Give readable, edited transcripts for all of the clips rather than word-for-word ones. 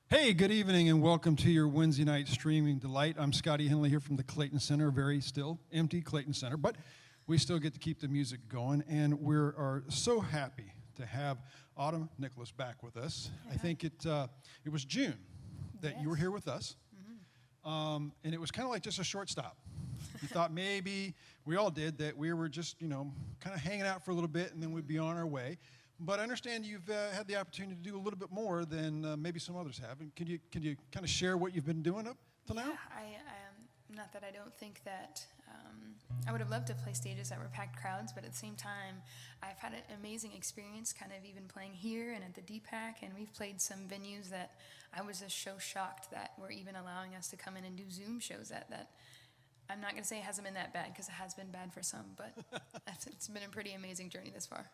Hey, good evening and welcome to your Wednesday night streaming delight. I'm Scotty Henley here from the Clayton Center, very still empty Clayton Center, but we still get to keep the music going, and we are so happy to have Autumn Nicholas back with us. Yeah. I think it was June that you were here with us, and it was kind of like just a short stop. We thought maybe, we all did, that we were just, kind of hanging out for a little bit and then we'd be on our way. But I understand you've had the opportunity to do a little bit more than maybe some others have. And can you kind of share what you've been doing up till now? Not that I don't think that I would have loved to play stages that were packed crowds, but at the same time, I've had an amazing experience kind of even playing here and at the DPAC, and we've played some venues that I was just so shocked that were even allowing us to come in and do Zoom shows that I'm not going to say it hasn't been that bad, because it has been bad for some, but it's been a pretty amazing journey this far.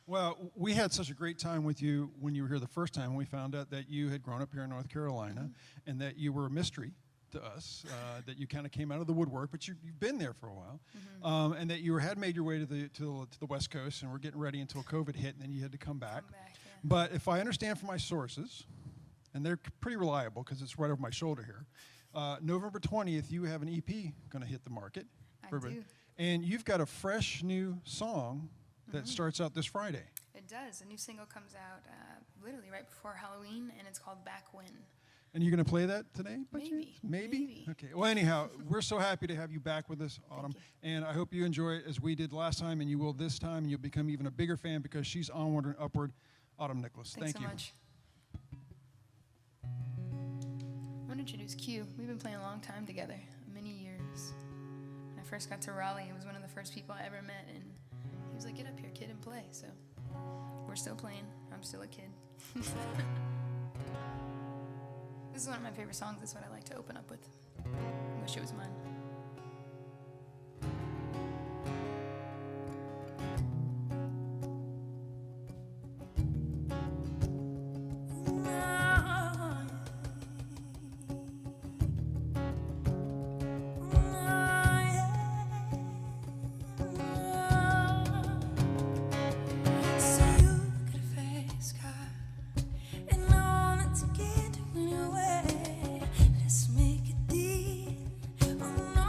Well, we had such a great time with you when you were here the first time. We found out that you had grown up here in North Carolina and that you were a mystery to us, that you kind of came out of the woodwork, but you've been there for a while, and that you had made your way to the West Coast, and we're getting ready until COVID hit, and then you had to come back. Yeah. But if I understand from my sources, and they're pretty reliable because it's right over my shoulder here, November 20th, you have an EP going to hit the market. I do. And you've got a fresh new song that starts out this Friday. It does. A new single comes out literally right before Halloween, and it's called Back When. And you're going to play that today? Maybe. Okay. Well, anyhow, we're so happy to have you back with us, Autumn. And I hope you enjoy it as we did last time, and you will this time, and you'll become even a bigger fan because she's onward and upward. Autumn Nicholas. Thanks Thank you. so much. I want to introduce Q. We've been playing a long time together, many years. When I first got to Raleigh, he was one of the first people I ever met, and he was like, "Get up here, kid, and play." So we're still playing. I'm still a kid. This is one of my favorite songs. This is what I like to open up with. I wish it was mine. Let's make it deep. Oh, no.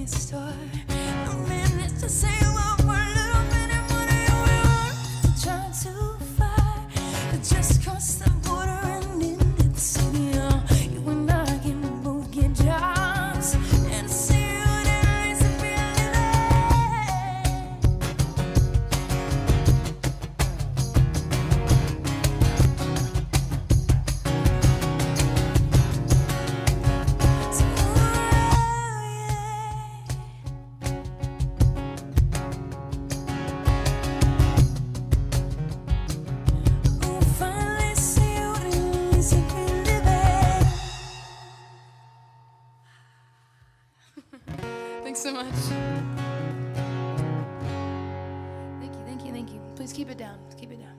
convenience store. No minutes to say well for a little bit of money we want to try to fight. Just cross the border and into the city. You and I can both get jobs and see what it is to be Thanks so much. Thank you. Please keep it down. Keep it down.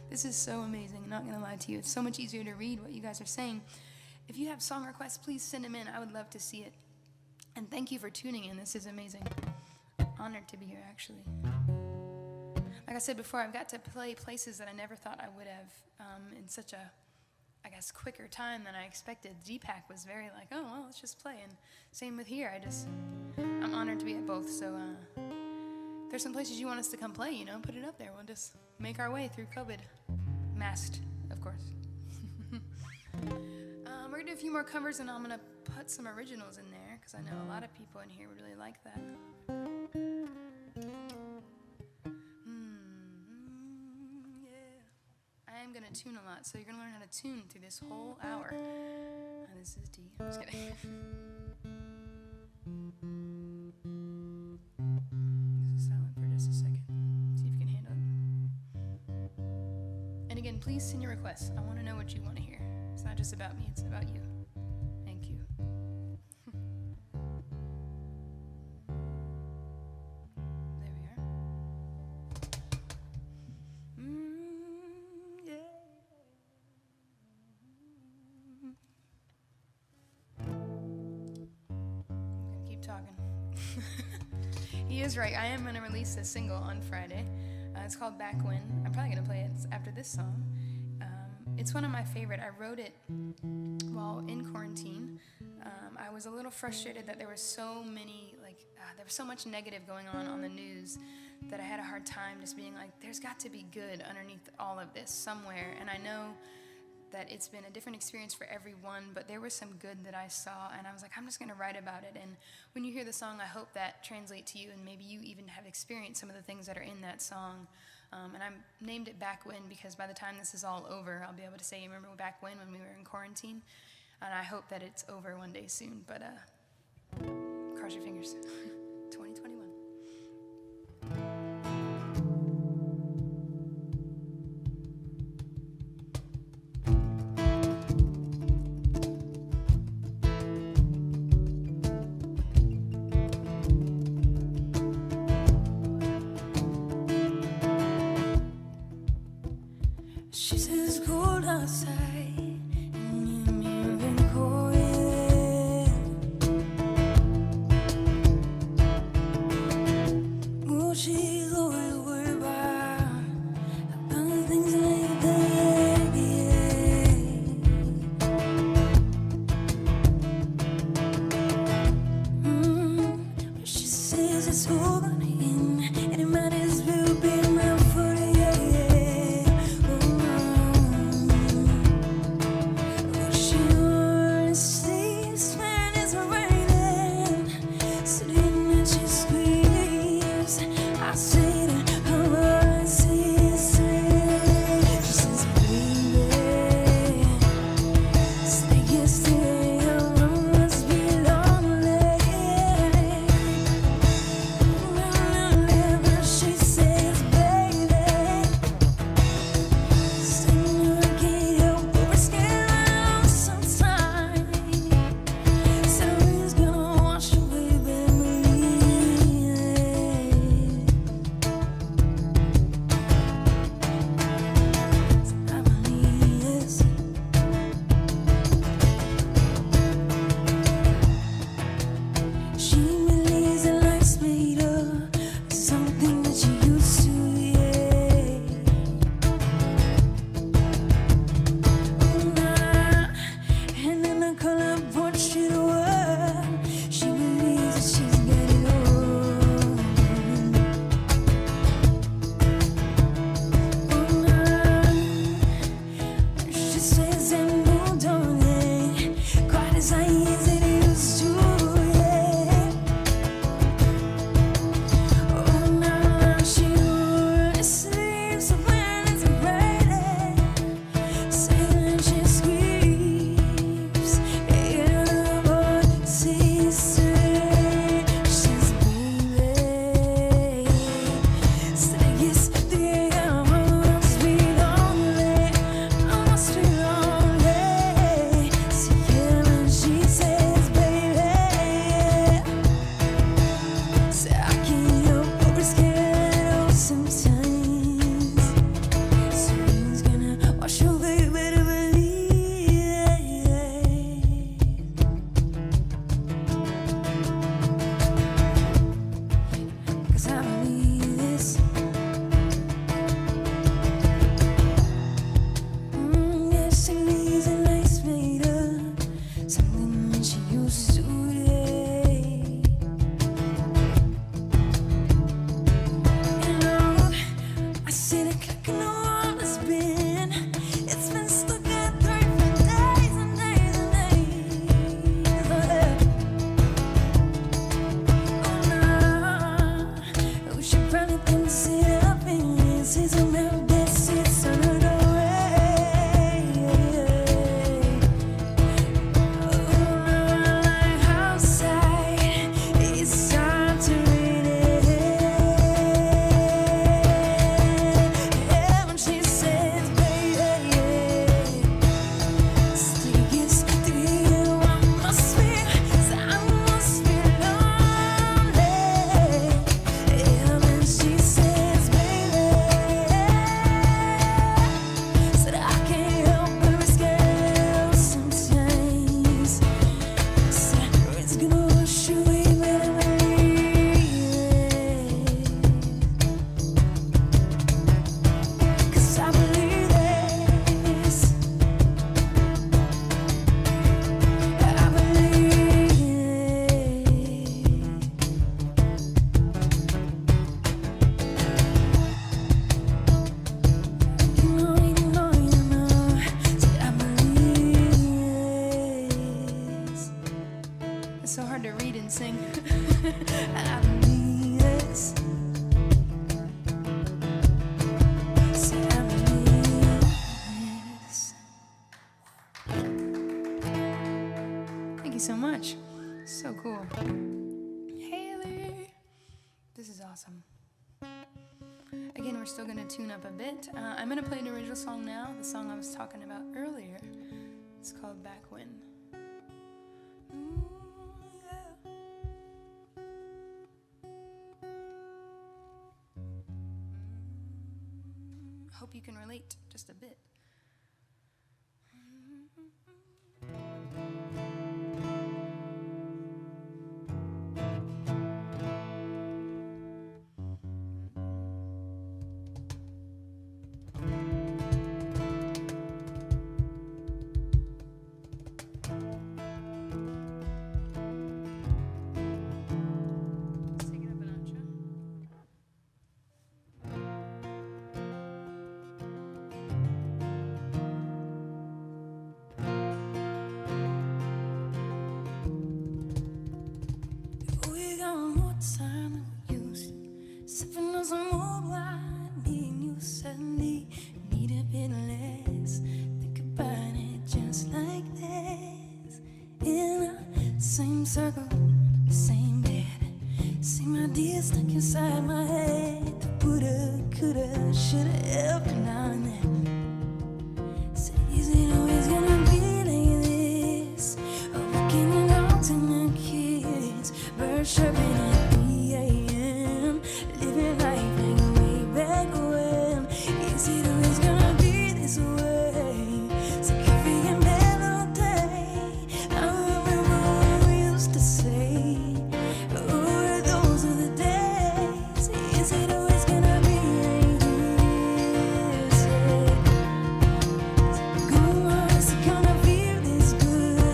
This is so amazing. I'm not going to lie to you. It's so much easier to read what you guys are saying. If you have song requests, please send them in. I would love to see it. And thank you for tuning in. This is amazing. Honored to be here, actually. Like I said before, I've got to play places that I never thought I would have in such a, I guess, quicker time than I expected. GPAC was very like, oh, well, let's just play. And same with here. I'm honored to be at both. So if there's some places you want us to come play, put it up there. We'll just make our way through COVID. Masked, of course. We're going to do a few more covers, and I'm going to put some originals in there, because I know a lot of people in here would really like that. I am going to tune a lot, so you're going to learn how to tune through this whole hour. And this is D. I'm just kidding. This is silent for just a second. See if you can handle it. And again, please send your requests. I want to know what you want to hear. It's not just about me, it's about you. Thank you. There we are. Talking. He is right. I am going to release a single on Friday. It's called Back When. I'm probably going to play it after this song. It's one of my favorite. I wrote it while in quarantine. I was a little frustrated that there was so many, there was so much negative going on the news that I had a hard time just being like, there's got to be good underneath all of this somewhere. And I know that it's been a different experience for everyone, but there was some good that I saw, and I was like, I'm just going to write about it. And when you hear the song, I hope that translates to you, and maybe you even have experienced some of the things that are in that song. And I named it Back When because by the time this is all over, I'll be able to say, remember back when we were in quarantine? And I hope that it's over one day soon, but cross your fingers. 2021. She says cold outside and you're moving quiet. sing. I believe this. Say I believe this. Thank you so much. So cool. Haley. This is awesome. Again, we're still going to tune up a bit. I'm going to play an original song now, the song I was talking about earlier. It's called Back When. Yeah. Hope you can relate just a bit. Circle, same bed, same ideas stuck inside my head. The woulda, coulda, shoulda, every now and then. Say, is it always gonna be like this? Working it out to my kids, birds chirping at 3 a.m. Living life like way back when. Is it always gonna be this way? So coffee and bed all day. I remember we used to say, oh, those are the days. Is it always gonna be like this? Go on, is it gonna feel this good?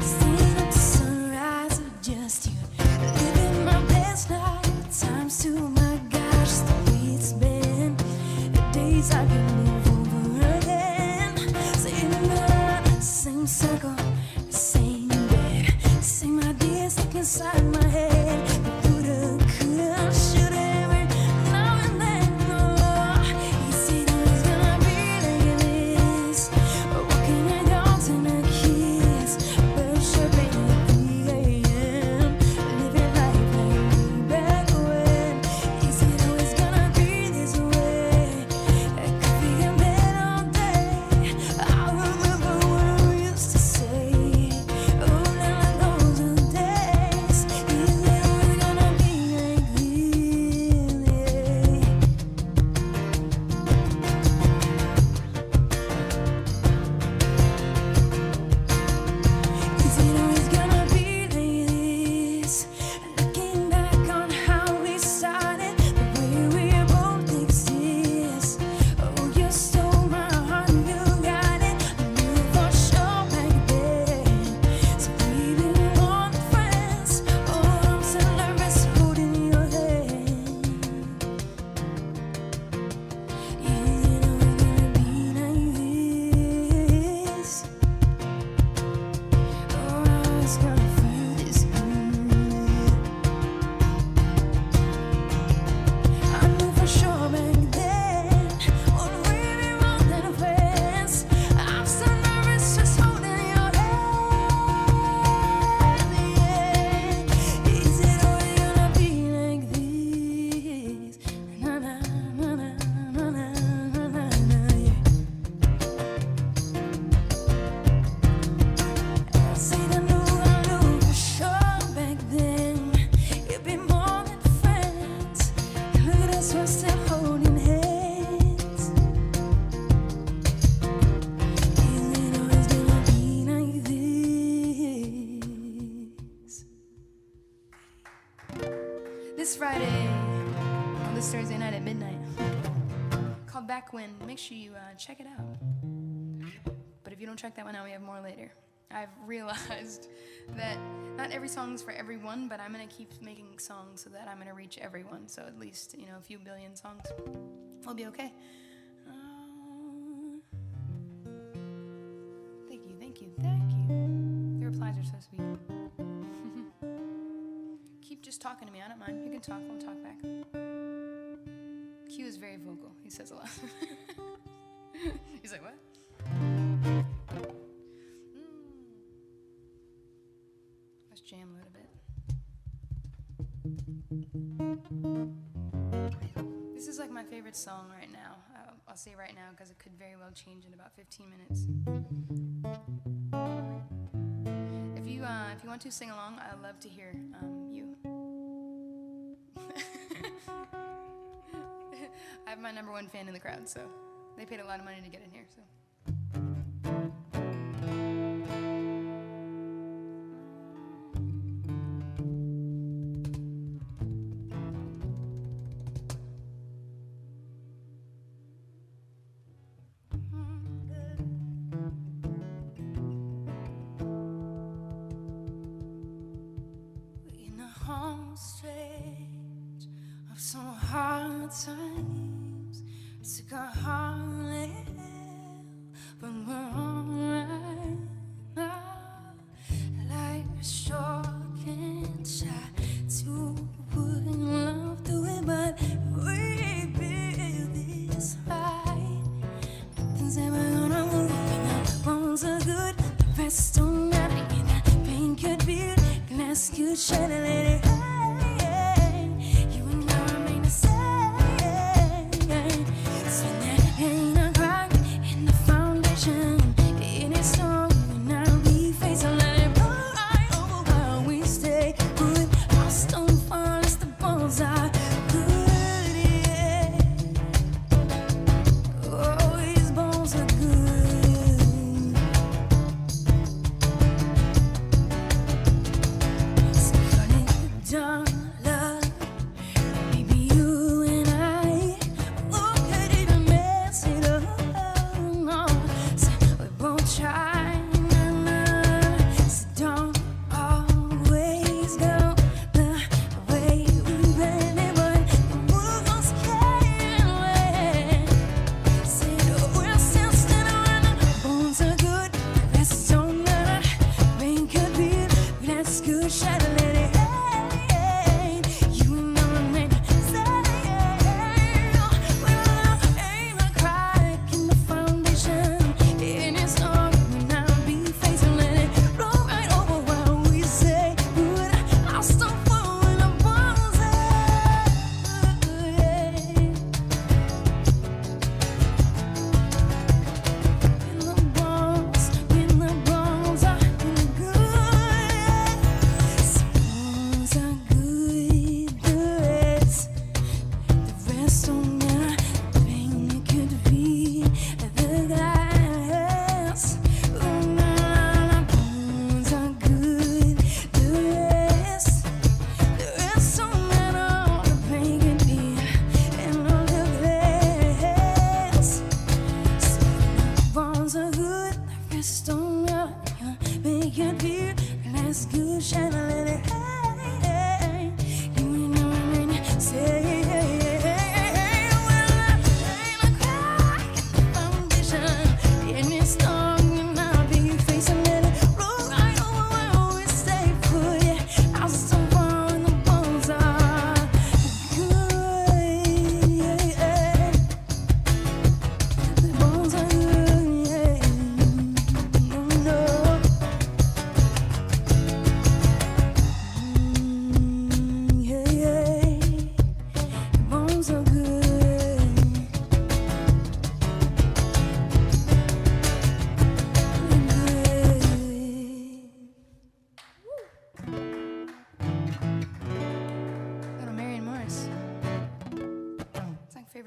Staying up to sunrise with just you, living my best life. Times two, my gosh, it's the way it's been. The days I can live over again. Same bed, same circle, same bed, same ideas stuck inside my head. The woulda, coulda, shoulda, every now and then. Oh, is it always gonna be like this? Walking my dogs and the kids, birds chirping at 3 a.m. Living life like way back when. Is it always gonna be this way? Coffee and bed all day. I remember what we used to say. Oh, now those are the days. Is it always gonna be like this? Is it always gonna be like this? Looking back on how we started, the way we both exist. Oh, you stole my heart, you got it. I knew for sure back then. So we been more than friends. Oh, I'm so nervous holding your hand. Is it always gonna be like this? Oh, I was gonna feel this good. I knew for sure back then. When we were more than friends. I'm so nervous just holding your hand. Yeah. Is it always gonna be like this? Na na na na na na na na, yeah. I said I knew for sure back then. You'd be more than friends. Look at us, we're still holding hands. Is it always gonna be like this? This Friday, on this Thursday night at midnight, called Back When. Make sure you check it out. But if you don't check that one out, we have more later. I've realized that not every song is for everyone, but I'm going to keep making songs so that I'm going to reach everyone. So at least, a few billion songs will be okay. Thank you, thank you, thank you. talking to me. I don't mind. You can talk. I'll talk back. Q is very vocal. He says a lot. He's like, what? Let's jam a little bit. This is like my favorite song right now. I'll say right now because it could very well change in about 15 minutes. If you want to sing along, I'd love to hear you. I have my number one fan in the crowd, so they paid a lot of money to get in here. So. Times took a hard but we're alright now. Life is short and try to put love through it, but we build this fight. Nothing's ever gonna move, and the bones are good. The rest don't matter, and that pain could be glass could shatter, let it hurt.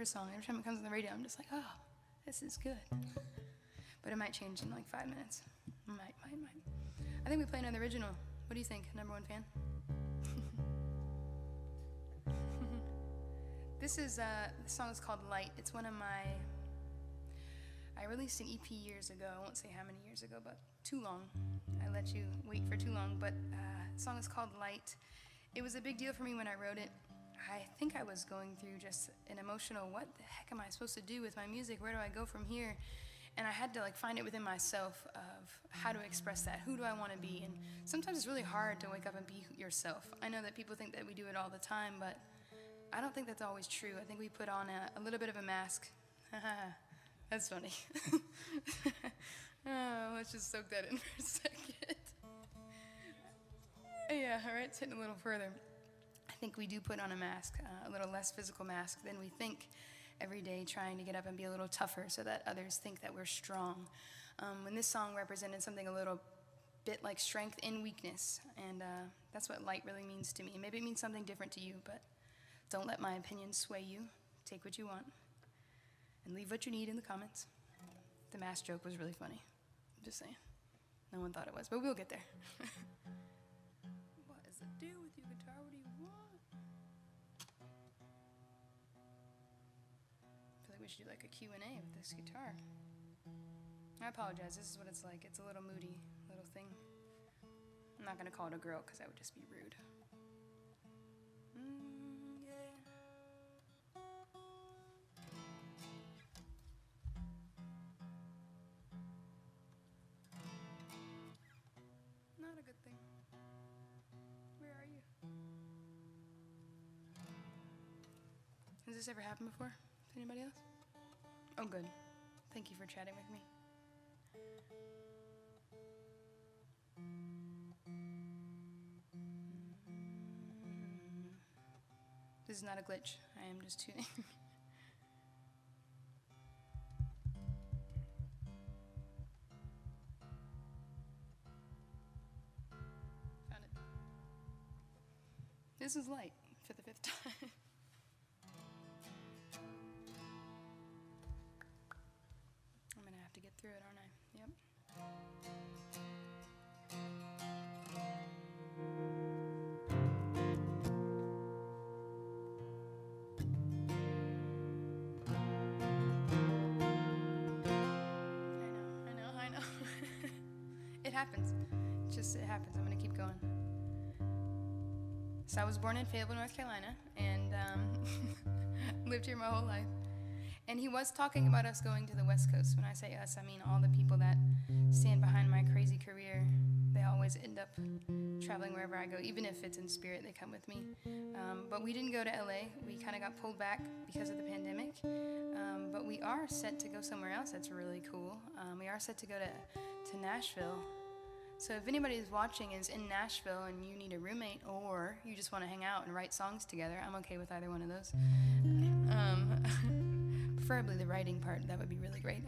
Song. Every time it comes on the radio, I'm just like, oh, this is good. But it might change in like 5 minutes. Might. I think we play another original. What do you think, number one fan? This song is called Light. It's one of I released an EP years ago. I won't say how many years ago, but too long. I let you wait for too long. But the song is called Light. It was a big deal for me when I wrote it. I think I was going through just an emotional, what the heck am I supposed to do with my music? Where do I go from here? And I had to like find it within myself of how to express that. Who do I want to be? And sometimes it's really hard to wake up and be yourself. I know that people think that we do it all the time, but I don't think that's always true. I think we put on a little bit of a mask. That's funny. Let's just soak that in for a second. Yeah, all right, it's hitting a little further. I think we do put on a mask, a little less physical mask than we think every day, trying to get up and be a little tougher so that others think that we're strong. When this song represented something a little bit like strength in weakness, and that's what light really means to me. Maybe it means something different to you, but don't let my opinion sway you. Take what you want, and leave what you need in the comments. The mask joke was really funny. I'm just saying. No one thought it was, but we'll get there. What is the deal with you, guitar? What do you want? I feel like we should do like a Q&A with this guitar. I apologize. This is what it's like. It's a little moody little thing. I'm not going to call it a girl because that would just be rude. Yeah. Not a good thing. Where are you? Has this ever happened before to anybody else? Oh, good. Thank you for chatting with me. This is not a glitch. I am just tuning. Found it. This is light for the 5th time. I'm gonna have to get through it, aren't I? Yep. I know. It happens. It happens. I'm gonna keep going. So I was born in Fayetteville, North Carolina, and lived here my whole life. And he was talking about us going to the West Coast. When I say us, I mean all the people that stand behind my crazy career. They always end up traveling wherever I go. Even if it's in spirit, they come with me. But we didn't go to LA. We kind of got pulled back because of the pandemic. But we are set to go somewhere else that's really cool. We are set to go to Nashville. So if anybody is watching is in Nashville and you need a roommate or you just want to hang out and write songs together, I'm okay with either one of those. Preferably the writing part, that would be really great.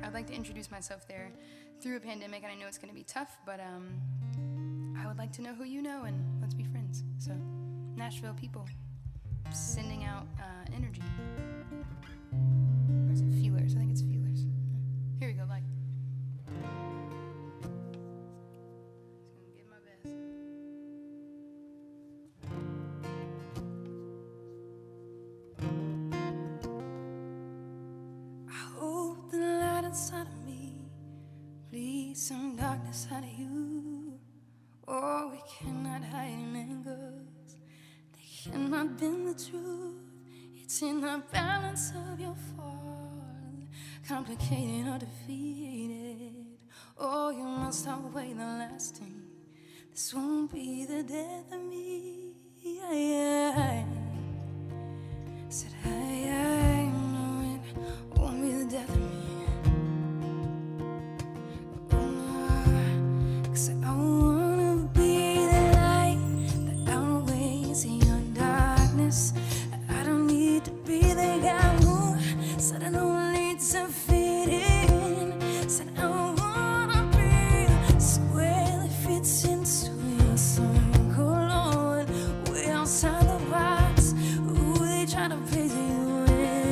I'd like to introduce myself there through a pandemic, and I know it's going to be tough, but I would like to know who you know, and let's be friends. So, Nashville people, sending out energy. Or is it feelers? I think it's feelers. Here we go, like. Just going to give my best. Inside of me, please some darkness out of you. Oh, we cannot hide in angles. They cannot bend the truth. It's in the balance of your fall, complicated or defeated. Oh, you must outweigh the lasting. This won't be the death of me. Said I know it won't be the death of me. I wanna be the light that outweighs your darkness. I don't need to be the guy who said I don't need to fit in. Said I wanna be a square that fits into your circle, Lord. Way outside the box. Ooh, they try to place you in.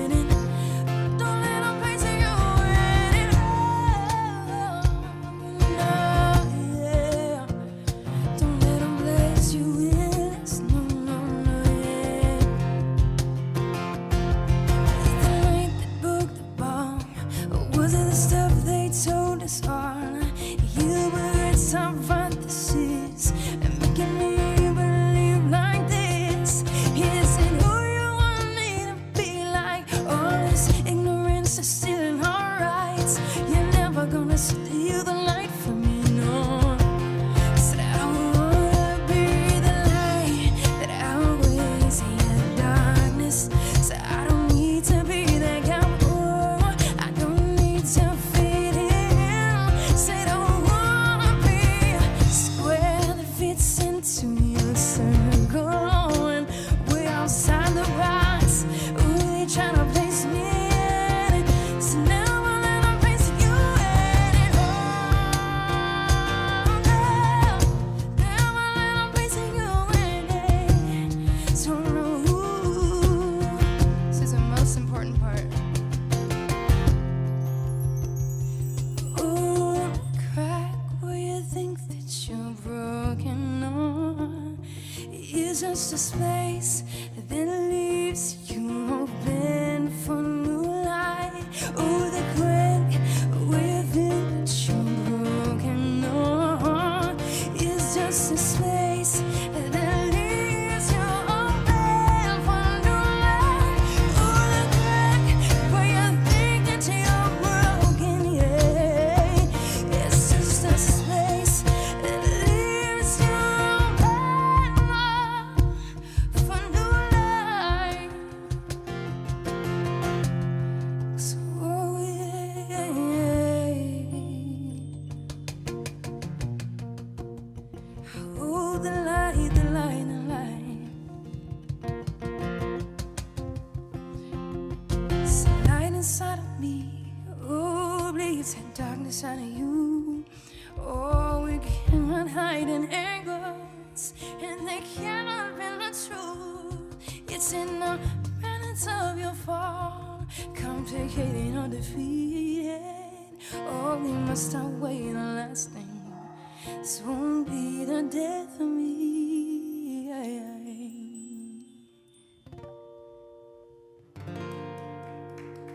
is just a space that leaves you open for new light. Oh, the crack within your broken heart is just a space that leaves you open for new light. Oh, the crack where you think that you're broken, yeah, it's just a space that leaves you open for new light. So, yeah. Oh, the light, the light, the light. It's a light inside of me. Oh, bleeds that darkness out of you. Oh, we cannot hide in angles, and they cannot be the truth. It's in the balance of your fall, complicated, undefeated. Oh, we must stop waiting the last thing. This won't be the death of me.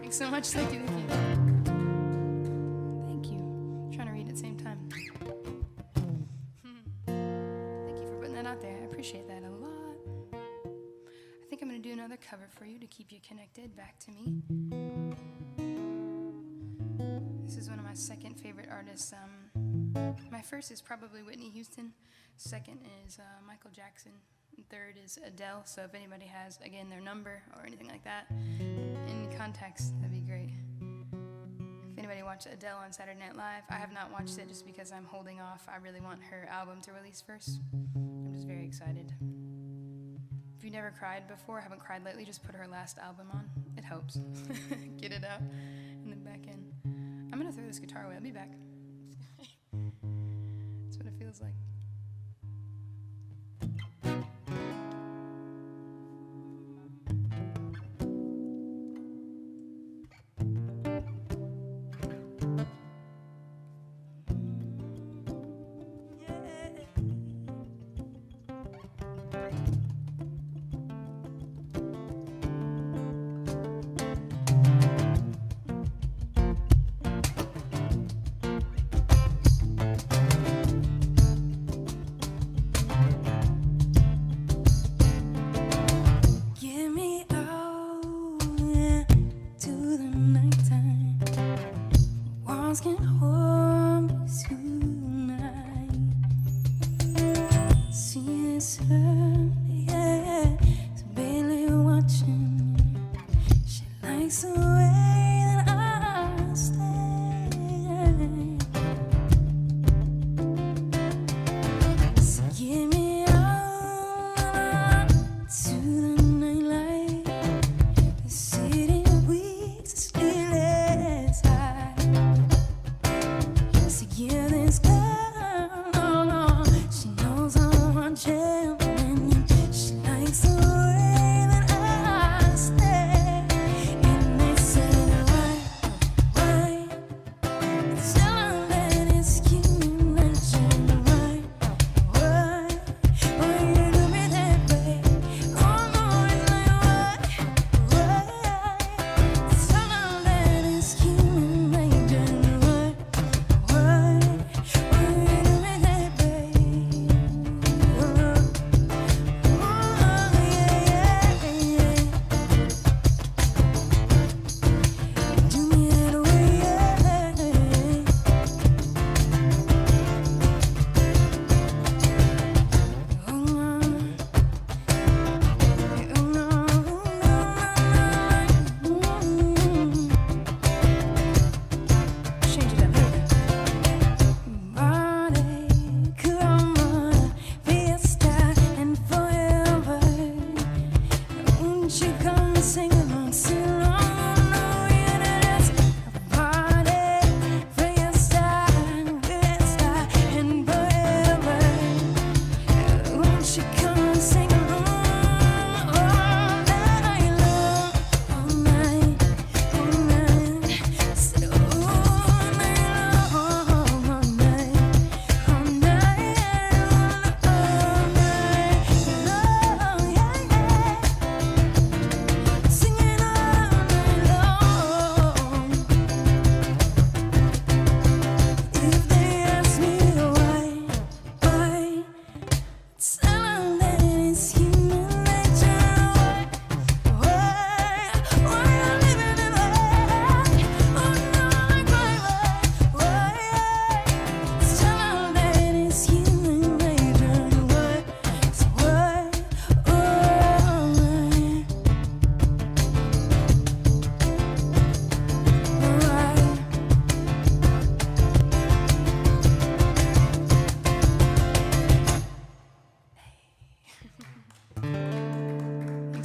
Thanks so much. Thank you. Thank you. Thank you. I'm trying to read at the same time. Thank you for putting that out there. I appreciate that a lot. I think I'm going to do another cover for you to keep you connected back to me. This is one of my second favorite artists. My first is probably Whitney Houston. Second is Michael Jackson. And third is Adele. So if anybody has, again, their number or anything like that in context, that'd be great. If anybody watched Adele on Saturday Night Live, I have not watched it just because I'm holding off. I really want her album to release first. I'm just very excited. If you never cried before, haven't cried lately, just put her last album on. It helps. Get it out and then back in. I'm going to throw this guitar away. I'll be back. That's what it feels like.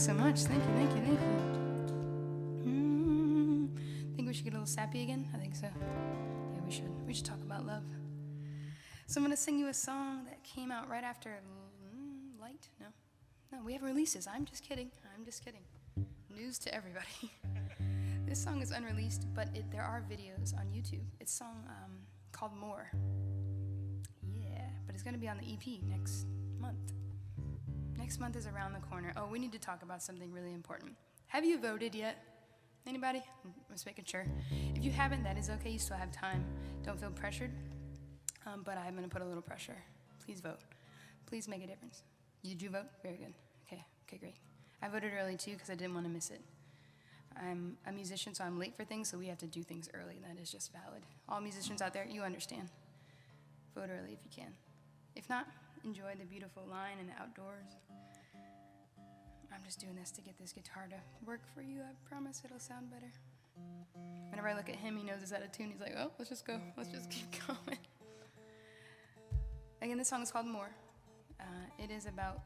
Thanks so much. Thank you. Think we should get a little sappy again? I think so. Yeah, we should. We should talk about love. So I'm going to sing you a song that came out right after Light. No, we have releases. I'm just kidding. News to everybody. This song is unreleased, but there are videos on YouTube. It's a song called More. Yeah, but it's going to be on the EP next month. Next month is around the corner. Oh, we need to talk about something really important. Have you voted yet? Anybody? I'm just making sure. If you haven't, that is okay. You still have time. Don't feel pressured. But I'm going to put a little pressure. Please vote. Please make a difference. You do vote? Very good. Okay, great. I voted early too because I didn't want to miss it. I'm a musician, so I'm late for things, so we have to do things early. That is just valid. All musicians out there, you understand. Vote early if you can. If not, enjoy the beautiful line and the outdoors. I'm just doing this to get this guitar to work for you. I promise it'll sound better. Whenever I look at him, he knows it's out of tune. He's like, oh, let's just go. Let's just keep going. Again, this song is called More. It is about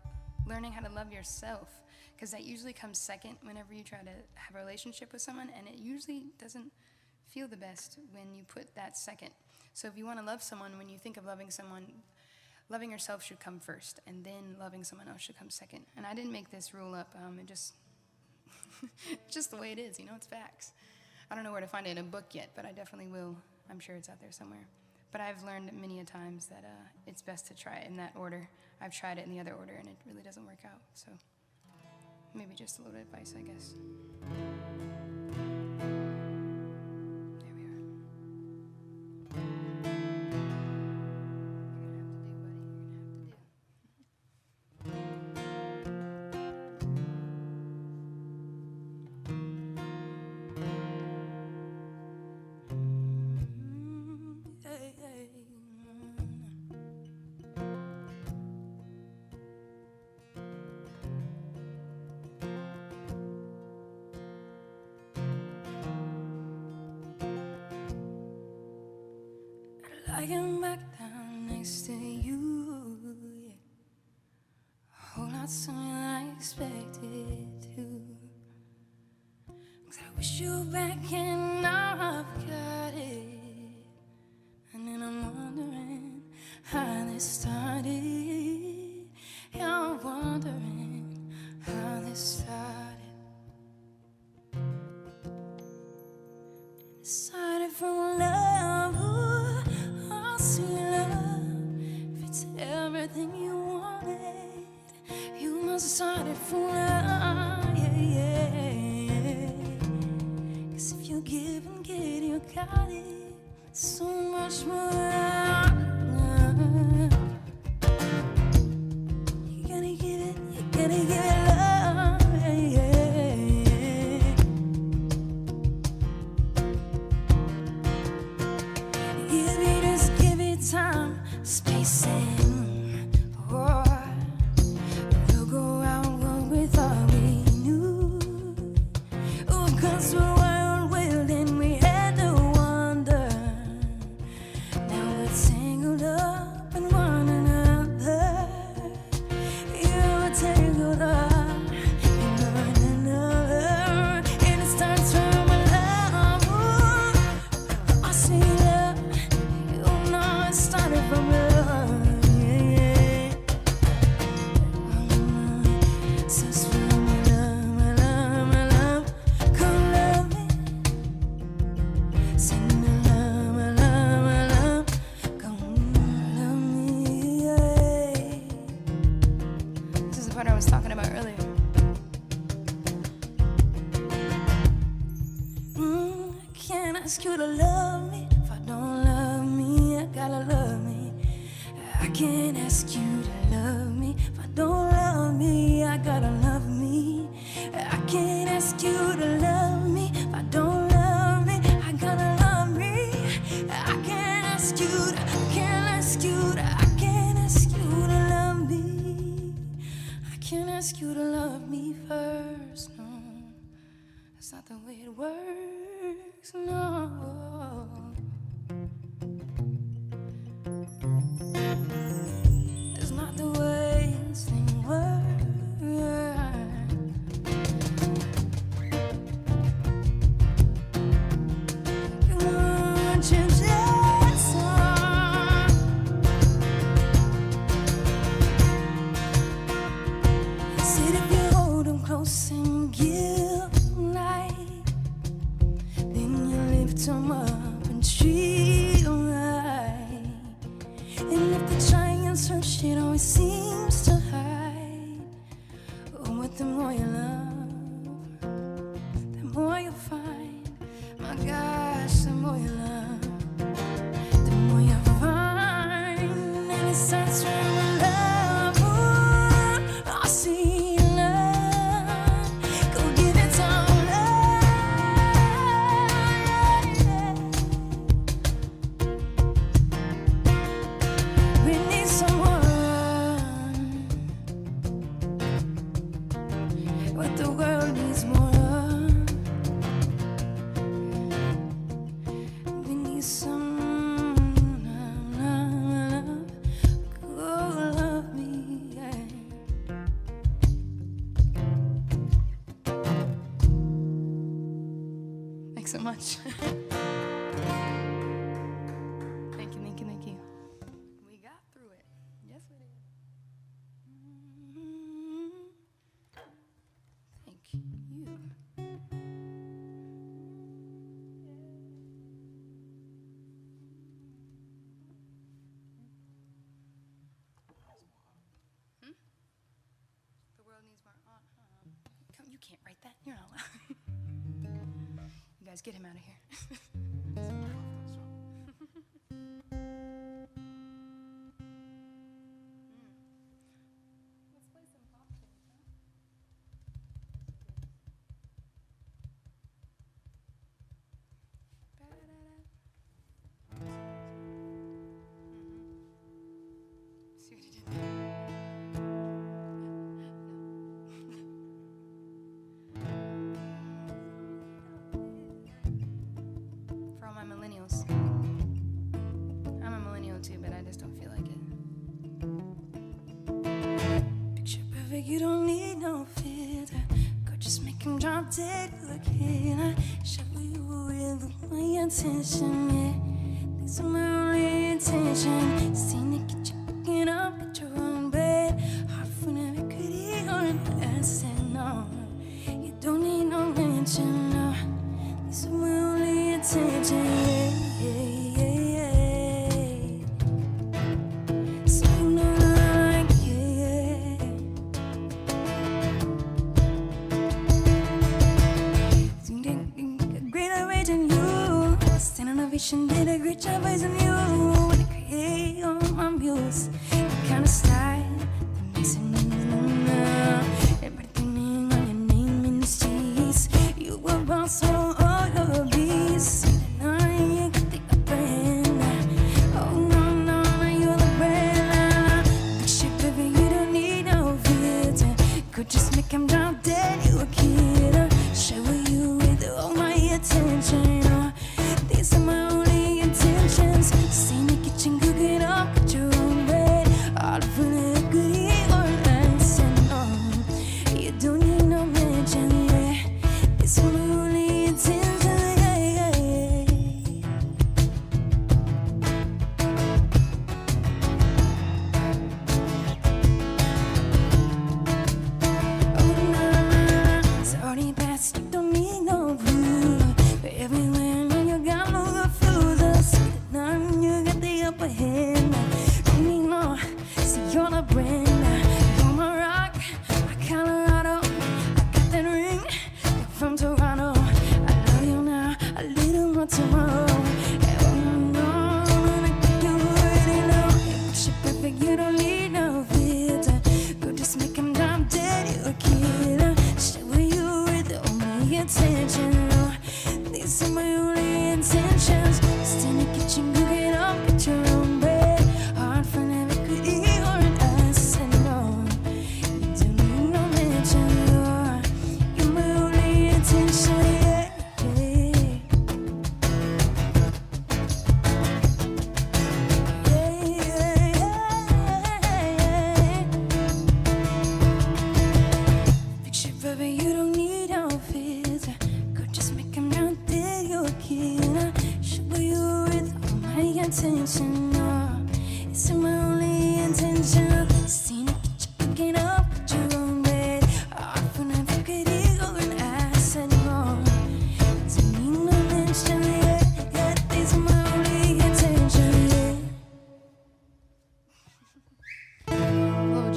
learning how to love yourself, because that usually comes second whenever you try to have a relationship with someone, and it usually doesn't feel the best when you put that second. So if you want to love someone, when you think of loving someone, loving yourself should come first, and then loving someone else should come second. And I didn't make this rule up. It just, just the way it is, it's facts. I don't know where to find it in a book yet, but I definitely will. I'm sure it's out there somewhere. But I've learned many a times that it's best to try it in that order. I've tried it in the other order, and it really doesn't work out. So maybe just a little advice, I guess. There we are. Lying back down next to you, yeah. A whole lot sooner than I expected to. 'Cause I wish you back and now I've got it. And then I'm wondering how this started. Yeah, I'm wondering how this started. It started from love. Sweet love, if it's everything you wanted, you must have started from love, yeah. 'Cause if you give and get, you got it, so much more love. You gotta give it love, yeah. Time, space, and war. We'll go out with all we knew. Oh, 'cause we're wild, and we had to wonder. Now we're tangled up in one another. You're tangled up in one another. And it starts from love. I see love. Started from love, yeah. Since from my love, come love me. Sing my love, come love me, yeah. This is the part I was talking about earlier. I can't ask you to love me if I don't love me. I gotta love me. I can't ask you to love me if I don't love me. I gotta love me. I can't ask you to love me if I don't love me. I gotta love me. I can't ask you to, I can't ask you to, I can't ask you to love me. I can't ask you to love me first, no. That's not the way it works, no. It's not the way this thing works. always seems to hide. Oh, but the more you love, the more you find. My gosh, the more you love, the more you find. And it starts from love. Ooh, I see love. Go give it some love. We need someone, but the world needs more love. We need some love. Go love me, yeah. Thanks so much. Thank you, thank you, thank you. We got through it. Yes, we did. Thank you. The world needs more. Come, you can't write that. You're not allowed. You guys get him out of here. Let's play some pop tunes, huh? See what he did there? For all my millennials. I'm a millennial too, but I just don't feel like it. Picture perfect, you don't need no filter. Go just make him drop dead quick. And I show you with my attention, yeah. These are my only intention. Seen to get you picking up at your own bed. Hard for never could eat or an accent, no. You don't need no mention, no. These are my only intention, yeah, yeah, yeah, yeah. So you know I like it, yeah. Greater rage than you. Stand ovation, did a great job raising you. When I create all my muse, the kind of style that makes it new. Everybody thinking on your name in the streets. You were boss on all your beats. And now you got the upper hand. Oh no, no, no, you're the brand. Big shit, baby, you don't need no filter. Could just make him drop dead, you a killer. Show you with all my attention. These are my only intentions. Stay in the kitchen, cooking up at your own bed. All for the goodie or an accent. You don't need no mention, yeah. These are my only intentions, yeah, yeah, yeah. Oh, no, it's already past. You don't need no proof. But everywhere now you got no refusers. Now you got the upper hand. Don't need no, so you're the brand. You're my rock, my Colorado. I got that ring from Toronto. I love you now, a little more tomorrow. And oh no, I can do it, you know. Picture perfect, you don't need no filter. Go just make him drop dead, you a killer. Show you with all my attention. These are my only intentions. Stay in the kitchen, cooking up at your own bed. Hard for never could eat or an accent.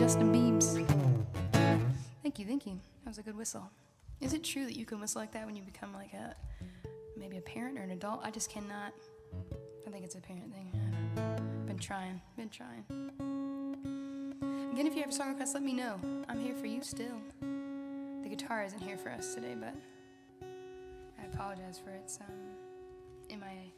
listening, Beebs. Thank you, thank you. That was a good whistle. Is it true that you can whistle like that when you become like maybe a parent or an adult? I just cannot. I think it's a parent thing. Been trying. Again, if you have a song request, let me know. I'm here for you still. The guitar isn't here for us today, but I apologize for its MIA.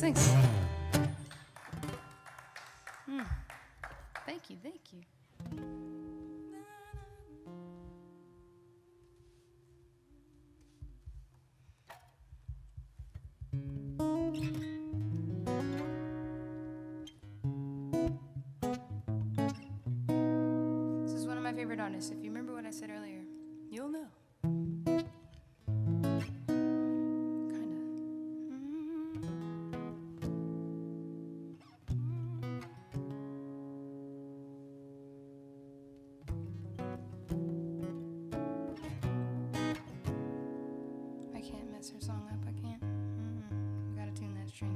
Thanks. favorite artists. If you remember what I said earlier, you'll know. Kinda. I can't mess her song up. I can't. Gotta tune that string.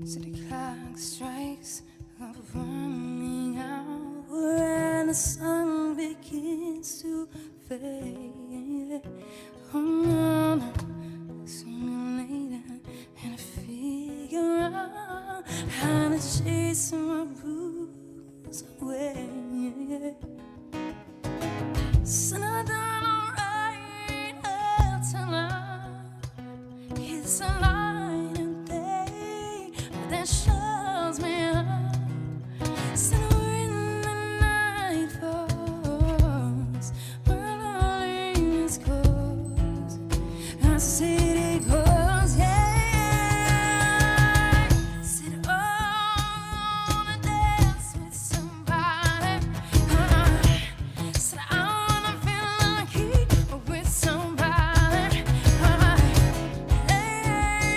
City clock strikes a running hour and the sun begins to fade. Oh no, no, sooner or later, and I figure out how to chase my blues away. So I done alright until I hit some light and day that shows me up. So when the night falls, my loneliness goes, I city goes, yeah. Sit on a dance with somebody. Said I wanna feel lucky with somebody. Lay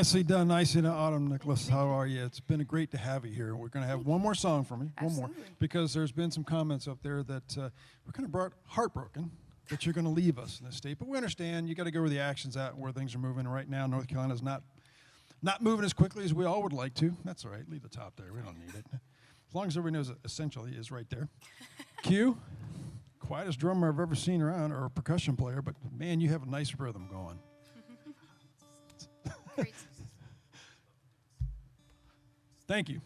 Nicely done, nicely done, Autumn Nicholas. How are you? It's been great to have you here. We're going to have one more song from you, one more, Absolutely. because there's been some comments up there that we're kind of heartbroken that you're going to leave us in this state. But we understand you got to go where the action's at, where things are moving. And right now, North Carolina's not moving as quickly as we all would like to. That's all right. Leave the top there. We don't need it. As long as everybody knows it essentially is right there. Q, quietest drummer I've ever seen around, or a percussion player, but man, you have a nice rhythm going. Great. Thank you.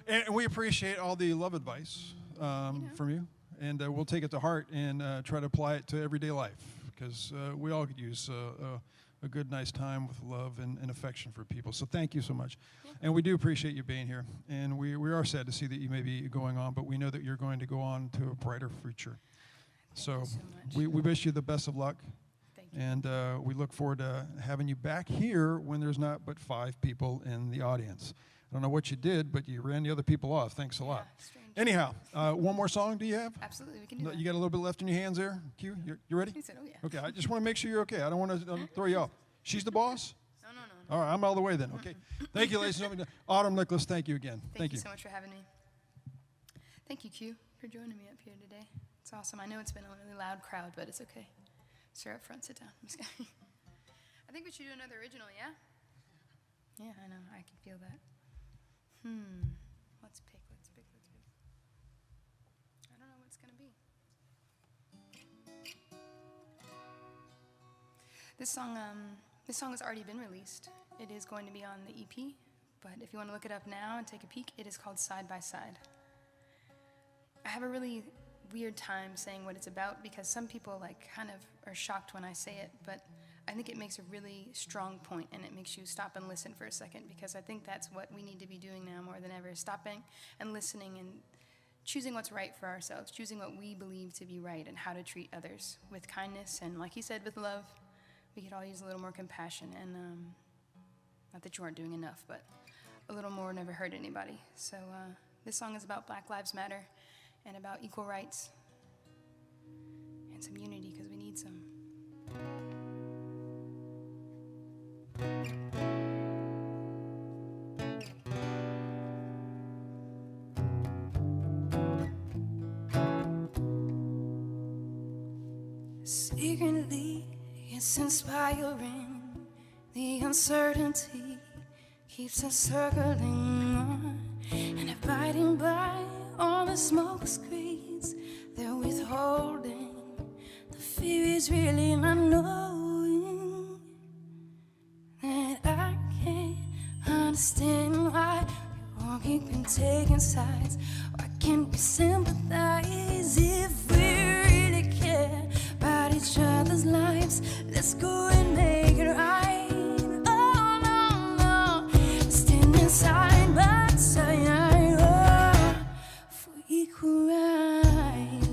And we appreciate all the love advice from you. And we'll take it to heart and try to apply it to everyday life, because we all could use a good, nice time with love and affection for people. So thank you so much. Yeah. And we do appreciate you being here. And we are sad to see that you may be going on, but we know that you're going to go on to a brighter future. Thank you so much. we wish you the best of luck. Thank you. And we look forward to having you back here when there's not but 5 people in the audience. I don't know what you did, but you ran the other people off. Thanks a lot. Strange. Anyhow, one more song do you have? Absolutely, we can do that. You got a little bit left in your hands there, Q? You ready? He said, oh, yeah. Okay, I just want to make sure you're okay. I don't want to throw you off. She's the boss? No. All right, I'm all the way then. Okay. Thank you, ladies and gentlemen. Autumn Nicholas, thank you again. Thank you so much for having me. Thank you, Q, for joining me up here today. It's awesome. I know it's been a really loud crowd, but it's okay. Sir, up front, sit down. I'm just kidding. I think we should do another original, yeah? Yeah, I know. I can feel that. Let's pick. I don't know what it's going to be. This song has already been released. It is going to be on the EP, but if you want to look it up now and take a peek, it is called Side by Side. I have a really weird time saying what it's about, because some people kind of are shocked when I say it, but I think it makes a really strong point, and it makes you stop and listen for a second, because I think that's what we need to be doing now more than ever, stopping and listening and choosing what's right for ourselves, choosing what we believe to be right, and how to treat others with kindness, and like he said, with love. We could all use a little more compassion, and not that you aren't doing enough, but a little more never hurt anybody. So this song is about Black Lives Matter and about equal rights and some unity, because we need some. Secretly, it's inspiring. The uncertainty keeps us circling on and abiding by all the smoke screens they're withholding. The fear is really not knowing that I can't understand why we won't keep on taking sides. Why can't we sympathize if we really care about each other's lives? Let's go and make it right. Oh, no. Standing side by side, oh, for equal rights.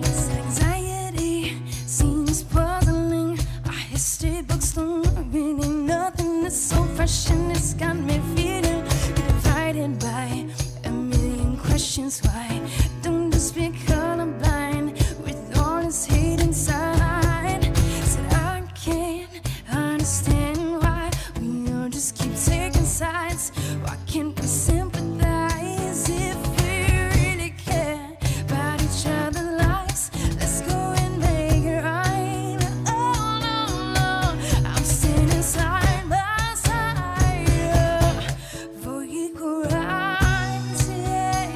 This anxiety seems puzzling. Our history books don't reading nothing that's so fresh, and it's got me feeling divided by a million questions. Why don't just be colorblind with all this hate inside? Said I can't understand why we all just keep taking sides. Why can't we sympathize if we really care about each other's lives? Let's go and make it right. Oh, no, I'm standing side by side, for equal rights, yeah.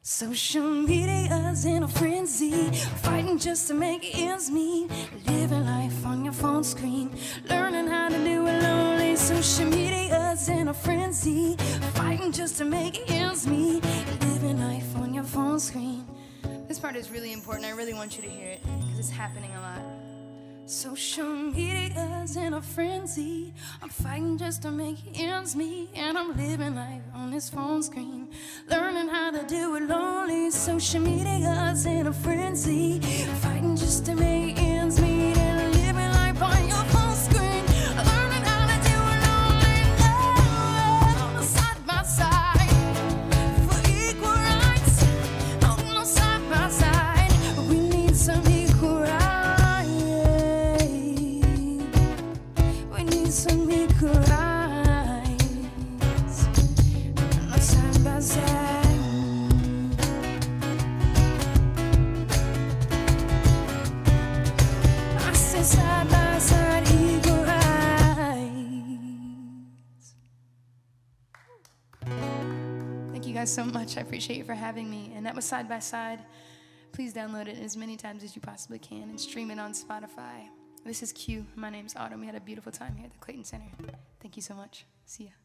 Social media's in a frenzy, fighting just to make ends meet, living life on your phone screen, learning how to do it lonely. Social media's in a frenzy, fighting just to make ends meet, living life on your phone screen. This part is really important. I really want you to hear it, because it's happening a lot. Social media's in a frenzy, I'm fighting just to make ends meet, and I'm living life on this phone screen, learning how to do it lonely. Social media's in a frenzy, fighting just to make ends you guys so much. I appreciate you for having me. And that was Side by Side. Please download it as many times as you possibly can and stream it on Spotify. This is Q. My name's Autumn. We had a beautiful time here at the Clayton Center. Thank you so much. See ya.